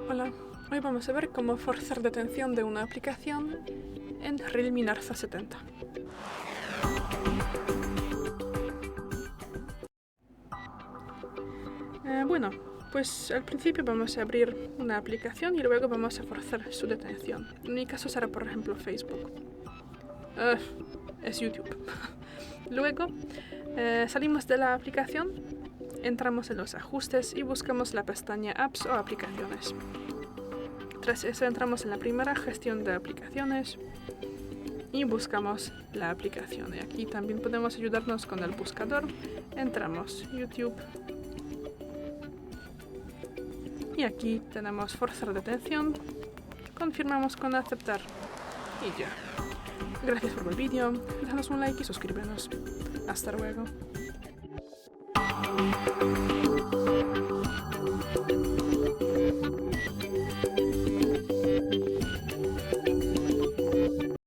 Hola, hoy vamos a ver cómo forzar detención de una aplicación en Realme Narza 70. Bueno, pues al principio vamos a abrir una aplicación y luego vamos a forzar su detención. En mi caso será por ejemplo Facebook. Es YouTube. Luego salimos de la aplicación, entramos en los ajustes y buscamos la pestaña Apps o Aplicaciones. Tras eso entramos en la primera gestión de aplicaciones y buscamos la aplicación. Y aquí también podemos ayudarnos con el buscador. Entramos YouTube y aquí tenemos forzar detención. Confirmamos con aceptar y ya. Gracias por ver el vídeo, déjanos un like y suscríbenos. Hasta luego.